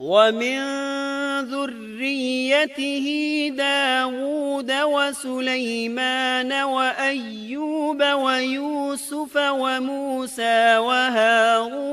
وَمِن ذُرِّيَّتِهِ دَاوُودَ وَسُلَيْمَانَ وَأَيُّوبَ وَيُوسُفَ وَمُوسَى وَهَارُونَ،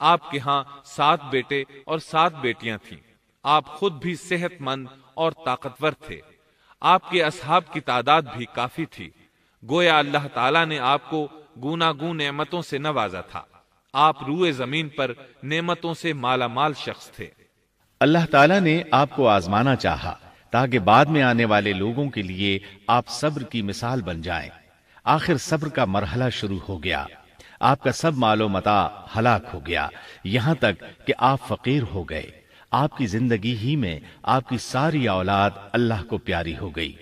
آپ کے ہاں 7 بیٹے اور 7 بیٹیاں تھیں۔ آپ خود بھی صحت مند اور طاقتور تھے۔ آپ کے اصحاب کی تعداد بھی کافی تھی۔ گویا اللہ تعالیٰ نے آپ کو گوناگون نعمتوں سے نوازا تھا۔ آپ روئے زمین پر نعمتوں سے مالا مال شخص تھے۔ اللہ تعالیٰ نے آپ کو آزمانا چاہا تاکہ بعد میں آنے والے لوگوں کے لیے آپ صبر کی مثال بن جائیں۔ آخر صبر کا مرحلہ شروع ہو گیا۔ آپ کا سب مال و متاع ہلاک ہو گیا، یہاں تک کہ آپ فقیر ہو گئے۔ آپ کی زندگی ہی میں آپ کی ساری اولاد اللہ کو پیاری ہو گئی۔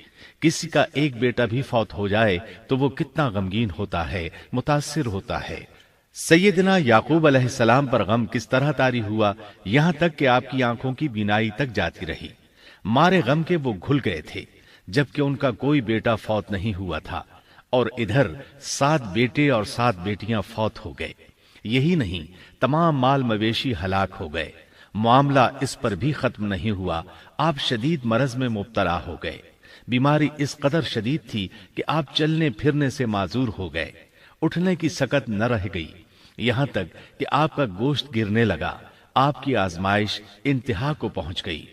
کسی کا ایک بیٹا بھی فوت ہو جائے تو وہ کتنا غمگین ہوتا ہے، متاثر ہوتا ہے۔ سیدنا یعقوب علیہ السلام پر غم کس طرح طاری ہوا، یہاں تک کہ آپ کی آنکھوں کی بینائی تک جاتی رہی۔ مارے غم کے وہ گھل گئے تھے، جبکہ ان کا کوئی بیٹا فوت نہیں ہوا تھا، اور ادھر 7 بیٹے اور 7 بیٹیاں فوت ہو گئے۔ یہی نہیں، تمام مال مویشی ہلاک ہو گئے۔ معاملہ اس پر بھی ختم نہیں ہوا، آپ شدید مرض میں مبتلا ہو گئے۔ بیماری اس قدر شدید تھی کہ آپ چلنے پھرنے سے معذور ہو گئے، اٹھنے کی سکت نہ رہ گئی، یہاں تک کہ آپ کا گوشت گرنے لگا۔ آپ کی آزمائش انتہا کو پہنچ گئی۔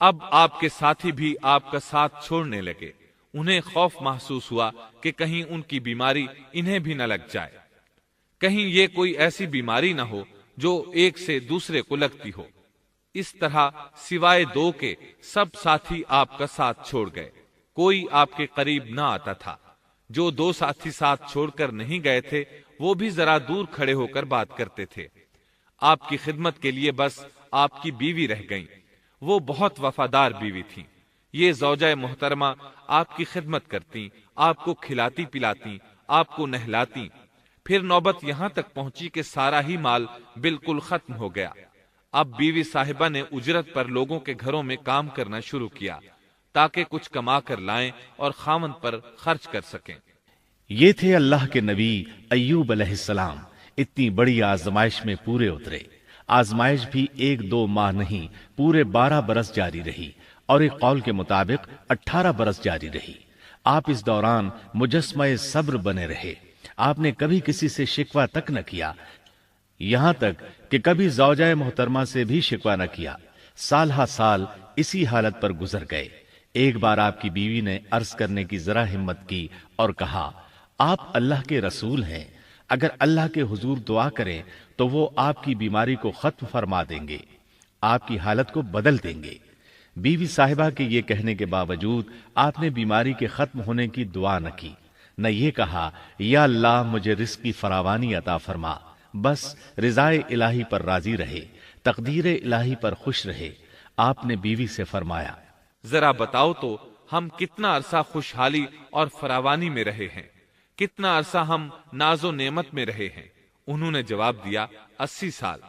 اب آپ کے ساتھی بھی آپ کا ساتھ چھوڑنے لگے۔ انہیں خوف محسوس ہوا کہ کہیں ان کی بیماری انہیں بھی نہ لگ جائے، کہیں یہ کوئی ایسی بیماری نہ ہو جو ایک سے دوسرے کو لگتی ہو۔ اس طرح سوائے 2 کے سب ساتھی آپ کا ساتھ چھوڑ گئے، کوئی آپ کے قریب نہ آتا تھا۔ جو 2 ساتھی ساتھ چھوڑ کر نہیں گئے تھے وہ بھی ذرا دور کھڑے ہو کر بات کرتے تھے۔ آپ کی خدمت کے لیے بس آپ کی بیوی رہ گئیں۔ وہ بہت وفادار بیوی تھیں۔ یہ زوجہ محترمہ آپ کی خدمت کرتی، آپ کو کھلاتی پلاتی، آپ کو نہلاتی۔ پھر نوبت یہاں تک پہنچی کہ سارا ہی مال بالکل ختم ہو گیا۔ اب بیوی صاحبہ نے اجرت پر لوگوں کے گھروں میں کام کرنا شروع کیا تاکہ کچھ کما کر لائیں اور خاوند پر خرچ کر سکیں۔ یہ تھے اللہ کے نبی ایوب علیہ السلام۔ اتنی بڑی آزمائش میں پورے اترے۔ آزمائش بھی 1-2 ماہ نہیں، پورے 12 برس جاری رہی، اور ایک قول کے مطابق 18 برس جاری رہی۔ آپ اس دوران مجسمہ صبر بنے رہے۔ آپ نے کبھی کسی سے شکوہ تک نہ کیا، یہاں تک کہ کبھی زوجہ محترمہ سے بھی شکوہ نہ کیا۔ سال ہا سال اسی حالت پر گزر گئے۔ ایک بار آپ کی بیوی نے عرض کرنے کی ذرا ہمت کی اور کہا، آپ اللہ کے رسول ہیں، اگر اللہ کے حضور دعا کریں تو وہ آپ کی بیماری کو ختم فرما دیں گے، آپ کی حالت کو بدل دیں گے۔ بیوی صاحبہ کے یہ کہنے کے باوجود آپ نے بیماری کے ختم ہونے کی دعا نہ کی، نہ یہ کہا یا اللہ مجھے رزق کی فراوانی عطا فرما۔ بس رضائے الہی پر راضی رہے، تقدیر الہی پر خوش رہے۔ آپ نے بیوی سے فرمایا، ذرا بتاؤ تو ہم کتنا عرصہ خوشحالی اور فراوانی میں رہے ہیں، کتنا عرصہ ہم ناز و نعمت میں رہے ہیں؟ انہوں نے جواب دیا، 80 سال۔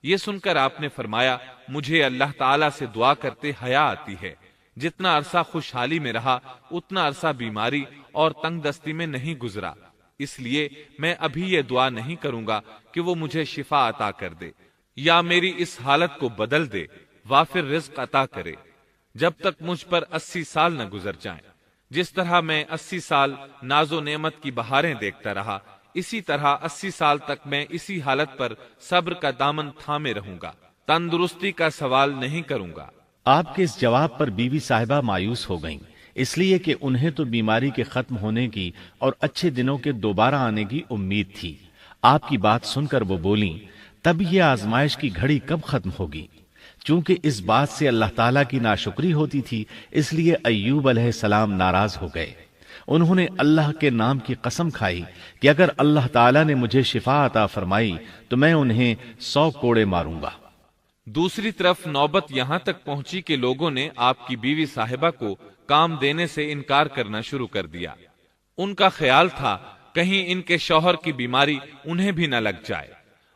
یہ سن کر آپ نے فرمایا، مجھے اللہ تعالیٰ سے دعا کرتے حیا آتی ہے، جتنا عرصہ خوشحالی میں رہا اتنا عرصہ بیماری اور تنگ دستی میں نہیں گزرا، اس لیے میں ابھی یہ دعا نہیں کروں گا کہ وہ مجھے شفا عطا کر دے یا میری اس حالت کو بدل دے، وافر رزق عطا کرے، جب تک مجھ پر 80 سال نہ گزر جائیں۔ جس طرح میں 80 سال ناز و نعمت کی بہاریں دیکھتا رہا، اسی طرح 80 سال تک میں اسی حالت پر صبر کا دامن تھامے رہوں گا، تندرستی کا سوال نہیں کروں گا۔ آپ کے اس جواب پر بیوی صاحبہ مایوس ہو گئیں، اس لیے کہ انہیں تو بیماری کے ختم ہونے کی اور اچھے دنوں کے دوبارہ آنے کی امید تھی۔ آپ کی بات سن کر وہ بولیں، تب یہ آزمائش کی گھڑی کب ختم ہوگی؟ چونکہ اس بات سے اللہ تعالیٰ کی ناشکری ہوتی تھی، اس لیے ایوب علیہ السلام ناراض ہو گئے۔ انہوں نے اللہ کے نام کی قسم کھائی کہ اگر اللہ تعالیٰ نے مجھے شفا عطا فرمائی تو میں انہیں 100 کوڑے ماروں گا۔ دوسری طرف نوبت یہاں تک پہنچی کہ لوگوں نے آپ کی بیوی صاحبہ کو کام دینے سے انکار کرنا شروع کر دیا۔ ان کا خیال تھا کہیں ان کے شوہر کی بیماری انہیں بھی نہ لگ جائے۔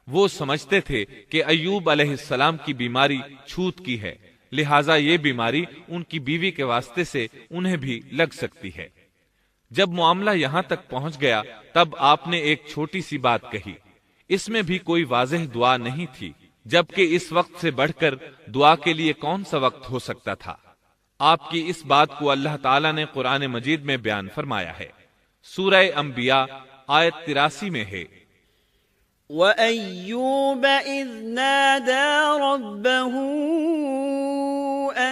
وہ سمجھتے تھے کہ ایوب علیہ السلام کی بیماری چھوت کی ہے، لہٰذا یہ بیماری ان کی بیوی کے واسطے سے انہیں بھی لگ سکتی ہے۔ جب معاملہ یہاں تک پہنچ گیا تب آپ نے ایک چھوٹی سی بات کہی، اس میں بھی کوئی واضح دعا نہیں تھی، جبکہ اس وقت سے بڑھ کر دعا کے لیے کون سا وقت ہو سکتا تھا۔ آپ کی اس بات کو اللہ تعالیٰ نے قرآن مجید میں بیان فرمایا ہے۔ سورہ انبیاء آیت 83 میں ہے، وَأَيُّوبَ إِذْ نَادَى رَبَّهُ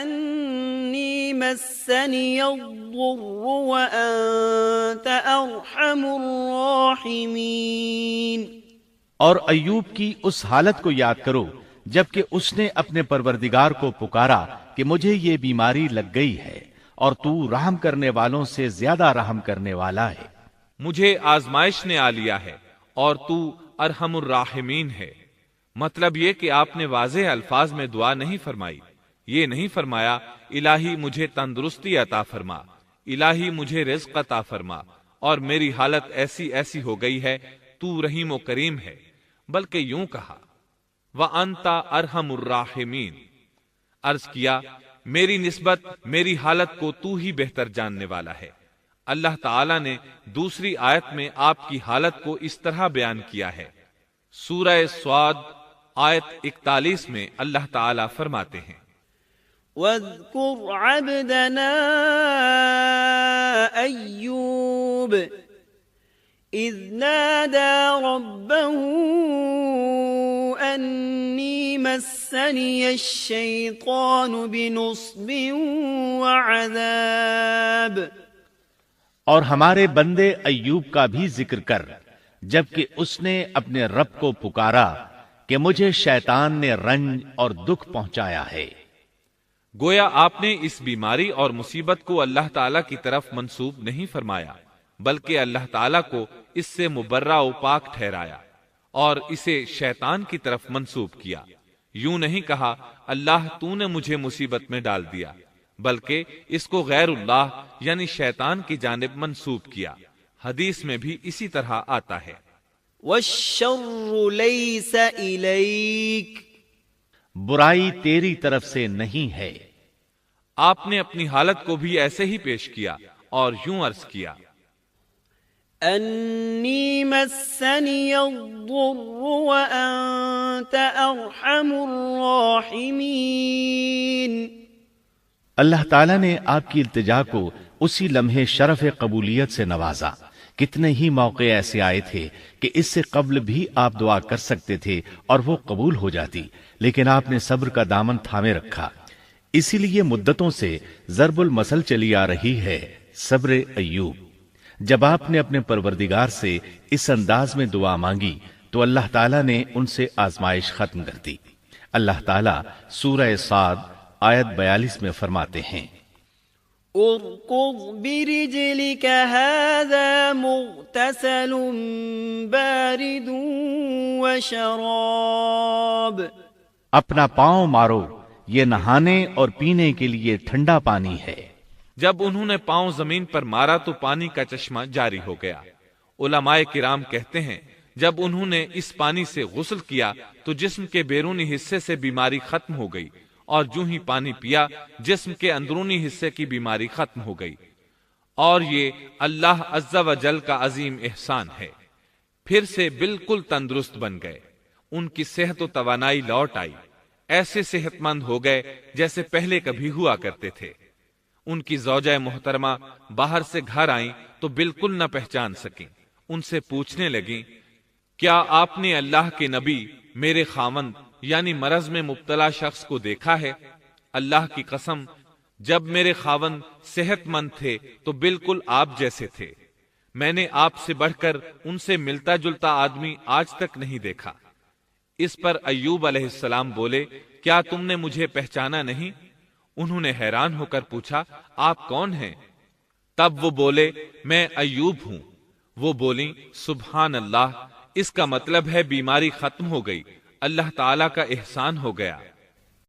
أَنِّي مَسَّنِيَ الضُّرُّ وَأَنْتَ أَرْحَمُ الرَّاحِمِينَ۔ اور ایوب کی اس حالت کو یاد کرو جبکہ اس نے اپنے پروردگار کو پکارا کہ مجھے یہ بیماری لگ گئی ہے اور تو رحم کرنے والوں سے زیادہ رحم کرنے والا ہے۔ مجھے آزمائش نے آ لیا ہے اور تو ارحم الراحمین ہے۔ مطلب یہ کہ آپ نے واضح الفاظ میں دعا نہیں فرمائی، یہ نہیں فرمایا الہی مجھے تندرستی عطا فرما، الہی مجھے رزق عطا فرما اور میری حالت ایسی ایسی ہو گئی ہے، تو رحیم و کریم ہے، بلکہ یوں کہا وَأَنْتَ أَرْحَمُ الرَّاحِمِينَ، عرض کیا میری نسبت میری حالت کو تو ہی بہتر جاننے والا ہے۔ اللہ تعالیٰ نے دوسری آیت میں آپ کی حالت کو اس طرح بیان کیا ہے۔ سورہ صاد آیت 41 میں اللہ تعالیٰ فرماتے ہیں وَاذْكُرْ عَبْدَنَا أَيُّوبَ إِذْ نَادَى رَبَّهُ أَنِّي مَسَّنِيَ الشَّيْطَانُ بِنُصْبٍ وَعَذَابٍ۔ اور ہمارے بندے ایوب کا بھی ذکر کر جبکہ اس نے اپنے رب کو پکارا کہ مجھے شیطان نے رنج اور دکھ پہنچایا ہے۔ گویا آپ نے اس بیماری اور مصیبت کو اللہ تعالیٰ کی طرف منسوب نہیں فرمایا، بلکہ اللہ تعالیٰ کو اس سے مبرہ و پاک ٹھہرایا اور اسے شیطان کی طرف منسوب کیا۔ یوں نہیں کہا اللہ تو نے مجھے مصیبت میں ڈال دیا، بلکہ اس کو غیر اللہ یعنی شیطان کی جانب منسوب کیا۔ حدیث میں بھی اسی طرح آتا ہے وَالشَّرُّ لَيْسَ إِلَيْكَ، برائی تیری طرف سے نہیں ہے۔ آپ نے اپنی حالت کو بھی ایسے ہی پیش کیا اور یوں عرض کیا أَنِّي مَسَّنِيَ الضُّرُّ وَأَنْتَ أَرْحَمُ الرَّاحِمِينَ۔ اللہ تعالیٰ نے آپ کی التجا کو اسی لمحے شرف قبولیت سے نوازا۔ کتنے ہی موقع ایسے آئے تھے کہ اس سے قبل بھی آپ دعا کر سکتے تھے اور وہ قبول ہو جاتی، لیکن آپ نے صبر کا دامن تھامے رکھا۔ اسی لیے مدتوں سے ضرب المثل چلی آ رہی ہے صبر ایوب۔ جب آپ نے اپنے پروردگار سے اس انداز میں دعا مانگی تو اللہ تعالیٰ نے ان سے آزمائش ختم کر دی۔ اللہ تعالیٰ سورہ صاد آیت 42 میں فرماتے ہیں اركض برجلك هذا مغتسل بارد وشراب، اپنا پاؤں مارو، یہ نہانے اور پینے کے لیے ٹھنڈا پانی ہے۔ جب انہوں نے پاؤں زمین پر مارا تو پانی کا چشمہ جاری ہو گیا۔ علماء کرام کہتے ہیں جب انہوں نے اس پانی سے غسل کیا تو جسم کے بیرونی حصے سے بیماری ختم ہو گئی، اور جو ہی پانی پیا جسم کے اندرونی حصے کی بیماری ختم ہو گئی، اور یہ اللہ عز و جل کا عظیم احسان ہے۔ پھر سے بالکل تندرست بن گئے، ان کی صحت و توانائی لوٹ آئی، ایسے صحت مند ہو گئے جیسے پہلے کبھی ہوا کرتے تھے۔ ان کی زوجہ محترمہ باہر سے گھر آئیں تو بالکل نہ پہچان سکیں۔ ان سے پوچھنے لگیں کیا آپ نے اللہ کے نبی میرے خاوند یعنی مرض میں مبتلا شخص کو دیکھا ہے؟ اللہ کی قسم جب میرے خاوند صحت مند تھے تو بالکل آپ جیسے تھے، میں نے آپ سے بڑھ کر ان سے ملتا جلتا آدمی آج تک نہیں دیکھا۔ اس پر ایوب علیہ السلام بولے کیا تم نے مجھے پہچانا نہیں؟ انہوں نے حیران ہو کر پوچھا آپ کون ہیں؟ تب وہ بولے میں ایوب ہوں۔ وہ بولیں سبحان اللہ، اس کا مطلب ہے بیماری ختم ہو گئی، اللہ تعالیٰ کا احسان ہو گیا۔